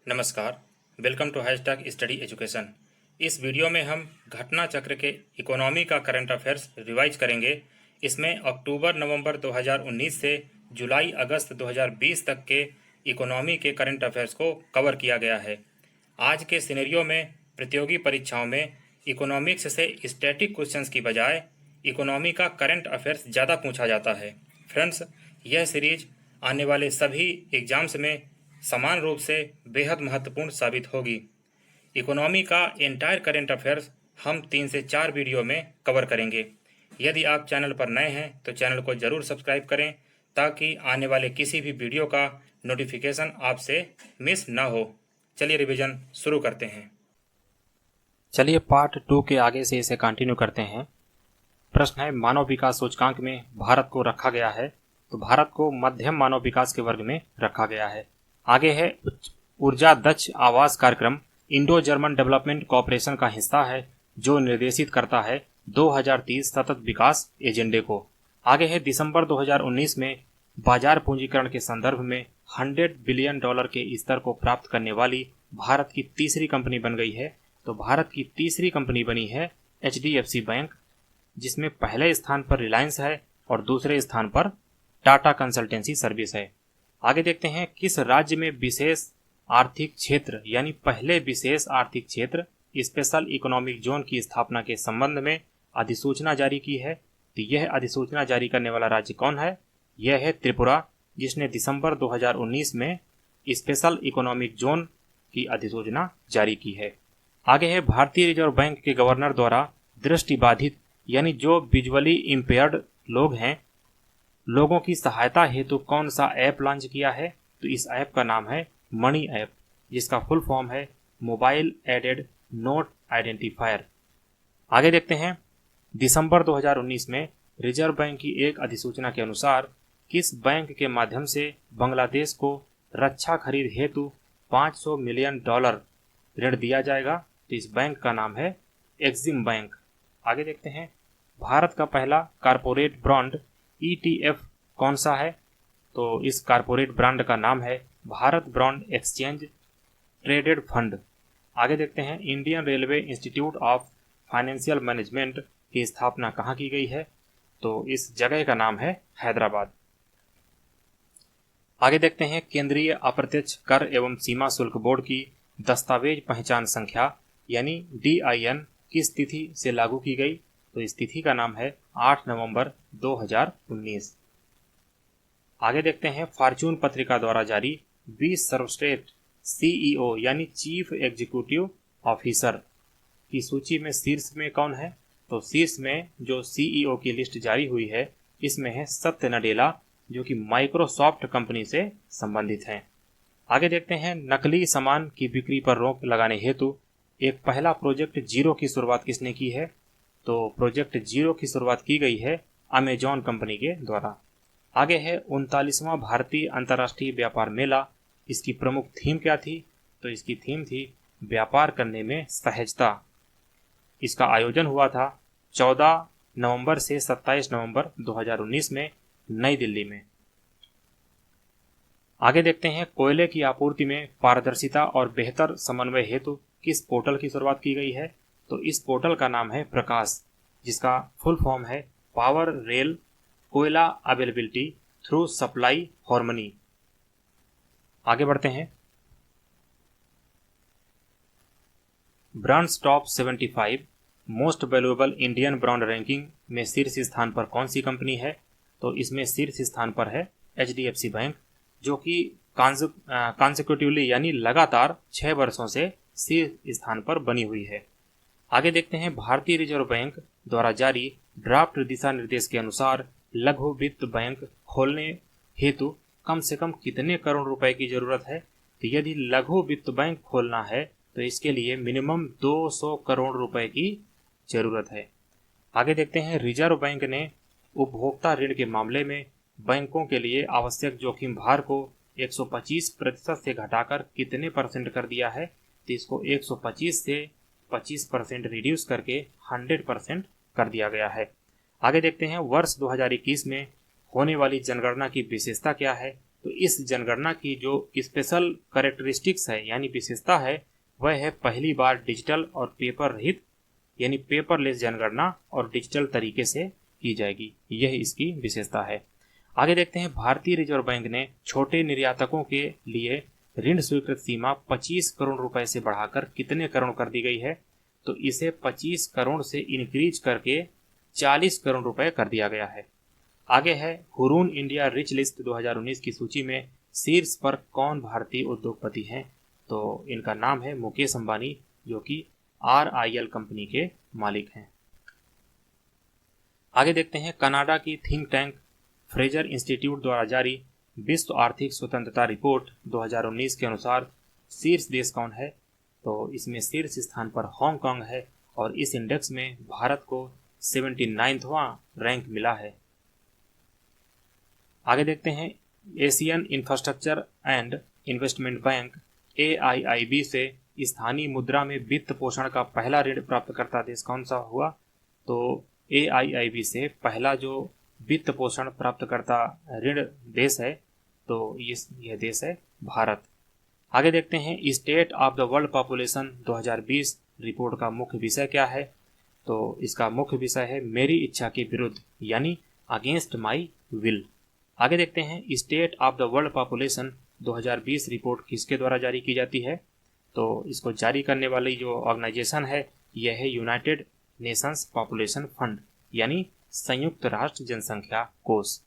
नमस्कार। Welcome to hashtag study education. इस वीडियो में हम घटना चक्र के इकोनॉमी का करंट अफेयर्स रिवाइज करेंगे। इसमें अक्टूबर नवंबर 2019 से जुलाई अगस्त 2020 तक के इकोनॉमी के करंट अफेयर्स को कवर किया गया है। आज के सिनेरियो में प्रतियोगी परीक्षाओं में इकोनॉमिक्स से स्टैटिक क्वेश्चंस की बजाय इकोनॉमी का करंट अफेयर्स ज़्यादा पूछा जाता है। फ्रेंड्स, यह सीरीज आने वाले सभी एग्जाम्स में समान रूप से बेहद महत्वपूर्ण साबित होगी। इकोनॉमी का एंटायर करंट अफेयर्स हम 3 से 4 वीडियो में कवर करेंगे। यदि आप चैनल पर नए हैं तो चैनल को ज़रूर सब्सक्राइब करें ताकि आने वाले किसी भी वीडियो का नोटिफिकेशन आपसे मिस ना हो। चलिए रिवीजन शुरू करते हैं। चलिए पार्ट 2 के आगे से इसे कंटिन्यू करते हैं। प्रश्न है, मानव विकास सूचकांक में भारत को रखा गया है, तो भारत को मध्यम मानव विकास के वर्ग में रखा गया है। आगे है, ऊर्जा दक्ष आवास कार्यक्रम इंडो जर्मन डेवलपमेंट कॉरपोरेशन का हिस्सा है जो निर्देशित करता है 2030 सतत विकास एजेंडे को। आगे है, दिसंबर 2019 में बाजार पूंजीकरण के संदर्भ में $100 बिलियन के स्तर को प्राप्त करने वाली भारत की तीसरी कंपनी बन गई है। तो भारत की तीसरी कंपनी बनी है HDFC बैंक, जिसमें पहले स्थान पर रिलायंस है और दूसरे स्थान पर टाटा कंसल्टेंसी सर्विस है। आगे देखते हैं, किस राज्य में विशेष आर्थिक क्षेत्र यानी पहले विशेष आर्थिक क्षेत्र स्पेशल इकोनॉमिक जोन की स्थापना के संबंध में अधिसूचना जारी की है। तो यह अधिसूचना जारी करने वाला राज्य कौन है? यह है त्रिपुरा, जिसने दिसंबर 2019 में स्पेशल इकोनॉमिक जोन की अधिसूचना जारी की है। आगे है, भारतीय रिजर्व बैंक के गवर्नर द्वारा दृष्टिबाधित यानी जो विजुअली इम्पेयर्ड लोग हैं, लोगों की सहायता हेतु कौन सा ऐप लॉन्च किया है? तो इस ऐप का नाम है मनी ऐप, जिसका फुल फॉर्म है मोबाइल एडेड नोट आइडेंटिफायर। आगे देखते हैं, दिसंबर 2019 में रिजर्व बैंक की एक अधिसूचना के अनुसार किस बैंक के माध्यम से बांग्लादेश को रक्षा खरीद हेतु $500 मिलियन ऋण दिया जाएगा? तो इस बैंक का नाम है एक्सिम बैंक। आगे देखते हैं, भारत का पहला कारपोरेट बॉन्ड ETF कौन सा है? तो इस कारपोरेट ब्रांड का नाम है Bharat bond exchange traded fund. आगे देखते हैं, Indian railway institute of financial management की स्थापना कहाँ की गई है? तो इस जगह का नाम है हैदराबाद। आगे देखते हैं, केंद्रीय अप्रत्यक्ष कर एवं सीमा शुल्क बोर्ड की दस्तावेज पहचान संख्या यानी DIN किस तिथि से लागू की गई? तो इस तिथि का नाम है 8 नवंबर 2019। आगे देखते हैं, फॉर्च्यून पत्रिका द्वारा जारी 20 सर्वश्रेष्ठ CEO यानी चीफ एग्जीक्यूटिव ऑफिसर की सूची में शीर्ष में कौन है? तो शीर्ष में जो CEO की लिस्ट जारी हुई है, इसमें है सत्य नडेला, जो कि माइक्रोसॉफ्ट कंपनी से संबंधित हैं। आगे देखते हैं, नकली सामान की बिक्री पर रोक लगाने हेतु एक पहला प्रोजेक्ट जीरो की शुरुआत किसने की है? तो प्रोजेक्ट जीरो की शुरुआत की गई है अमेजॉन कंपनी के द्वारा। आगे है, 39वां भारतीय अंतर्राष्ट्रीय व्यापार मेला, इसकी प्रमुख थीम क्या थी? तो इसकी थीम थी व्यापार करने में सहजता। इसका आयोजन हुआ था 14 नवंबर से 27 नवंबर 2019 में नई दिल्ली में। आगे देखते हैं, कोयले की आपूर्ति में पारदर्शिता और बेहतर समन्वय हेतु किस पोर्टल की शुरुआत की गई है? तो इस पोर्टल का नाम है प्रकाश, जिसका फुल फॉर्म है पावर रेल कोयला अवेलेबिलिटी थ्रू सप्लाई हार्मनी। आगे बढ़ते हैं, brands top 75 most valuable Indian brand ranking में शीर्ष स्थान पर कौन सी कंपनी है? तो इसमें शीर्ष स्थान पर है HDFC बैंक, जो कि कॉन्सेक्यूटिवली यानी लगातार 6 वर्षों से शीर्ष स्थान पर बनी हुई है। आगे देखते हैं, भारतीय रिजर्व बैंक द्वारा जारी ड्राफ्ट दिशा निर्देश के अनुसार लघु वित्त बैंक खोलने हेतु कम से कम कितने करोड़ रुपए की जरूरत है? तो यदि लघु वित्त बैंक खोलना है तो इसके लिए मिनिमम 200 करोड़ रुपए की जरूरत है। आगे देखते हैं, रिजर्व बैंक ने उपभोक्ता ऋण के मामले में बैंकों के लिए आवश्यक जोखिम भार को 125% से घटाकर कितने % कर दिया है? तो इसको 125 से 25% रिड्यूस करके 100% कर दिया गया है। आगे देखते हैं, वर्ष 2021 में होने वाली जनगणना की विशेषता क्या है? तो इस जनगणना की जो स्पेशल कैरेक्टरिस्टिक्स है यानी विशेषता है वह है पहली बार डिजिटल और पेपर रहित यानी पेपरलेस जनगणना और डिजिटल तरीके से की जाएगी, यह इसकी विशेषता है। आगे देखते हैं, भारतीय रिजर्व बैंक ने छोटे निर्यातकों के लिए ऋण स्वीकृत सीमा 25 करोड़ रुपए से बढ़ाकर कितने करोड़ कर दी गई है? तो इसे 25 करोड़ से इंक्रीज करके 40 करोड़ रुपए कर दिया गया है। आगे है, हुरून इंडिया रिच लिस्ट 2019 की सूची में शीर्ष पर कौन भारतीय उद्योगपति हैं? तो इनका नाम है मुकेश अंबानी, जो कि RIL कंपनी के मालिक हैं। आगे देखते हैं, कनाडा की थिंक टैंक फ्रेजर इंस्टीट्यूट द्वारा जारी विश्व आर्थिक स्वतंत्रता रिपोर्ट 2019 के अनुसार शीर्ष देश कौन है? तो इसमें शीर्ष स्थान पर हांगकांग है और इस इंडेक्स में भारत को 79वां रैंक मिला है। आगे देखते हैं, Asian infrastructure and investment bank AIIB से स्थानीय मुद्रा में वित्त पोषण का पहला ऋण प्राप्तकर्ता देश कौन सा हुआ? तो AIIB से पहला जो वित्त पोषण प्राप्तकर्ता ऋण देश है तो यह देश है भारत। आगे देखते हैं, state of the world population 2020 report का मुख्य विषय क्या है? तो इसका मुख्य विषय है मेरी इच्छा के विरुद्ध यानी अगेंस्ट माई विल। आगे देखते हैं, state of the world population 2020 report किसके द्वारा जारी की जाती है? तो इसको जारी करने वाली जो ऑर्गेनाइजेशन है यह है यूनाइटेड नेशंस पॉपुलेशन फंड यानी संयुक्त राष्ट्र जनसंख्या कोष।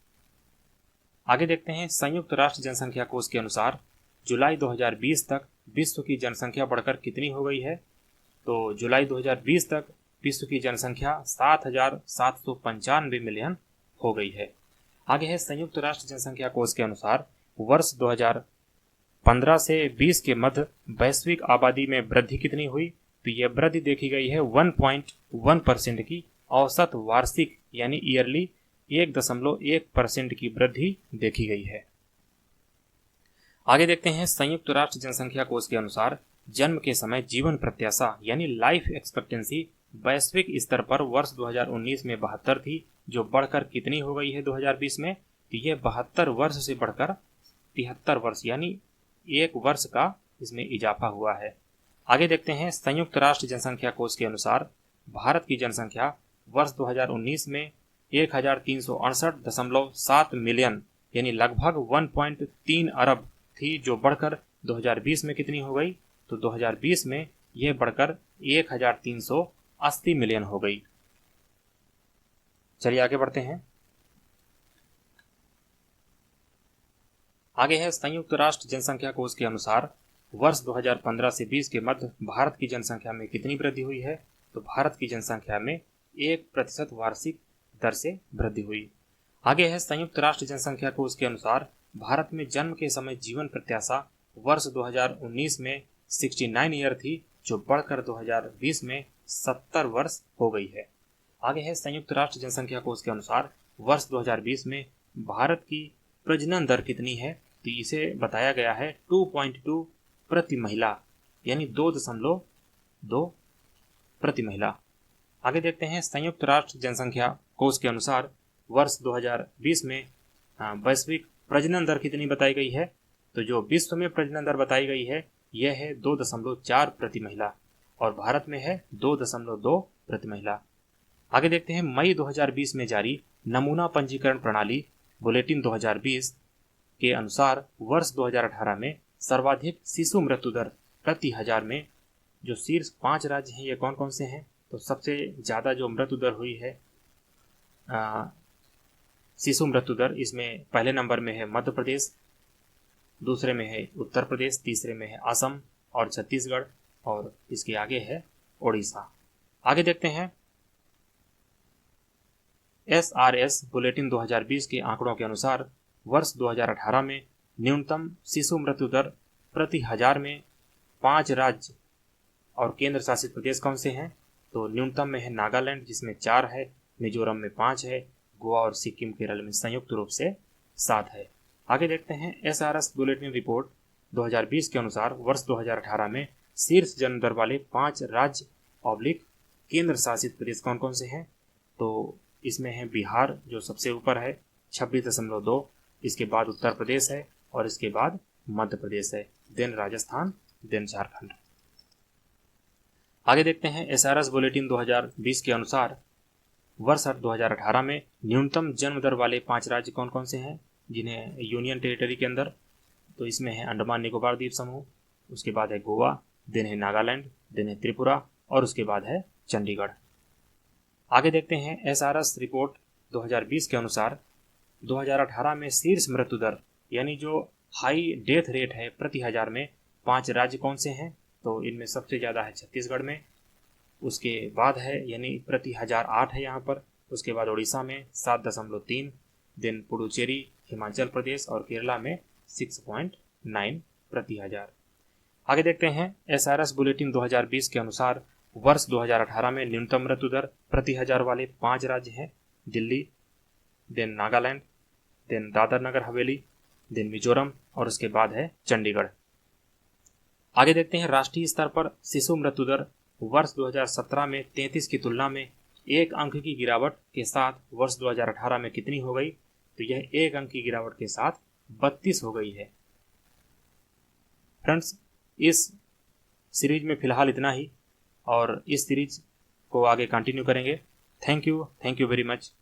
आगे देखते हैं, संयुक्त राष्ट्र जनसंख्या कोष के अनुसार जुलाई 2020 तक विश्व की जनसंख्या बढ़कर कितनी हो गई है? तो जुलाई 2020 तक विश्व की जनसंख्या 7,795 मिलियन हो गई है। आगे है, संयुक्त राष्ट्र जनसंख्या कोष के अनुसार वर्ष 2015 से 20 के मध्य वैश्विक आबादी में वृद्धि कितनी हुई? तो यह वृद्धि देखी गई है 1.1% की औसत वार्षिक यानी ईयरली 1.1% की वृद्धि देखी गई है। आगे देखते हैं, संयुक्त राष्ट्र जनसंख्या कोष के अनुसार जन्म के समय जीवन प्रत्याशा यानी लाइफ एक्सपेक्टेंसी वैश्विक स्तर पर वर्ष 2019 में 72 थी, जो बढ़कर कितनी हो गई है 2020 में? तो यह 72 वर्ष से बढ़कर 73 वर्ष यानी 1 वर्ष का इसमें इजाफा हुआ है। आगे देखते हैं, संयुक्त राष्ट्र जनसंख्या कोष के अनुसार भारत की जनसंख्या वर्ष 2019 में 1368.7 मिलियन यानी लगभग 1.3 अरब थी, जो बढ़कर 2020 में कितनी हो गई? तो 2020 में यह बढ़कर 1380 मिलियन हो गई। चलिए आगे बढ़ते हैं। आगे है, संयुक्त राष्ट्र जनसंख्या कोष के अनुसार वर्ष 2015 से 20 के मध्य भारत की जनसंख्या में कितनी वृद्धि हुई है? तो भारत की जनसंख्या में 1% वार्षिक दर से वृद्धि हुई। आगे है, संयुक्त राष्ट्र जनसंख्या कोष के अनुसार भारत में जन्म के समय जीवन प्रत्याशा वर्ष 2019 में 69 ईयर थी, जो बढ़कर 2020 में 70 वर्ष हो गई है। आगे है, संयुक्त राष्ट्र जनसंख्या कोष के अनुसार वर्ष 2020 में भारत की प्रजनन दर कितनी है? तो इसे बताया गया है 2.2 प्रति महिला यानी 2.2 प्रति महिला। आगे देखते हैं, संयुक्त राष्ट्र जनसंख्या कोष के अनुसार वर्ष 2020 में वैश्विक प्रजनन दर कितनी बताई गई है? तो जो विश्व में प्रजनन दर बताई गई है यह है 2.4 प्रति महिला और भारत में है 2.2 प्रति महिला। आगे देखते हैं, मई 2020 में जारी नमूना पंजीकरण प्रणाली बुलेटिन 2020 के अनुसार वर्ष 2018 में सर्वाधिक शिशु मृत्यु दर प्रति हजार में जो शीर्ष 5 राज्य हैं ये कौन कौन से हैं? तो सबसे ज़्यादा जो मृत्यु दर हुई है शिशु मृत्यु दर, इसमें पहले नंबर में है मध्य प्रदेश, दूसरे में है उत्तर प्रदेश, तीसरे में है असम और छत्तीसगढ़ और इसके आगे है ओडिशा। आगे देखते हैं, SRS बुलेटिन 2020 के आंकड़ों के अनुसार वर्ष 2018 में न्यूनतम शिशु मृत्यु दर प्रति हजार में 5 राज्य और केंद्र शासित प्रदेश कौन से हैं? तो न्यूनतम में है नागालैंड जिसमें 4 है, मिजोरम में 5 है, गोवा और सिक्किम केरल में संयुक्त रूप से 7 है। आगे देखते हैं, SRS बुलेटिन रिपोर्ट 2020 के अनुसार वर्ष 2018 में शीर्ष जन्म दर वाले 5 राज्य ऑब्लिक केंद्र शासित प्रदेश कौन कौन से हैं? तो इसमें है बिहार जो सबसे ऊपर है 26.2, इसके बाद उत्तर प्रदेश है और इसके बाद मध्य प्रदेश है, देन राजस्थान, देन झारखंड। आगे देखते हैं एसआरएस बुलेटिन 2020 के अनुसार वर्ष 2018 में न्यूनतम जन्म दर वाले 5 राज्य कौन कौन से हैं जिन्हें यूनियन टेरिटरी के अंदर, तो इसमें है अंडमान निकोबार द्वीप समूह, उसके बाद है गोवा, देन है नागालैंड, देन है त्रिपुरा और उसके बाद है चंडीगढ़। आगे देखते हैं एसआरएस रिपोर्ट 2020 के अनुसार 2018 में शीर्ष मृत्यु दर यानी जो हाई डेथ रेट है प्रति हजार में 5 राज्य कौन से हैं, तो इनमें सबसे ज़्यादा है छत्तीसगढ़ में, उसके बाद है यानी प्रति हजार 8 है यहाँ पर, उसके बाद उड़ीसा में 7.3, देन पुडुचेरी, हिमाचल प्रदेश और केरला में 6.9 प्रति हजार। आगे देखते हैं एसआरएस बुलेटिन 2020 के अनुसार वर्ष 2018 में न्यूनतम मृत्यु दर प्रति हजार वाले 5 राज्य हैं Delhi, then Nagaland, then Dadar Nagar Haveli, then Mizoram और उसके बाद है चंडीगढ़। आगे देखते हैं राष्ट्रीय स्तर पर शिशु मृत्यु दर वर्ष 2017 में 33 की तुलना में 1 अंक की गिरावट के साथ वर्ष 2018 में कितनी हो गई, तो यह 1 अंक की गिरावट के साथ 32 हो गई है। फ्रेंड्स, इस सीरीज में फ़िलहाल इतना ही और इस सीरीज को आगे कंटिन्यू करेंगे। Thank you very much.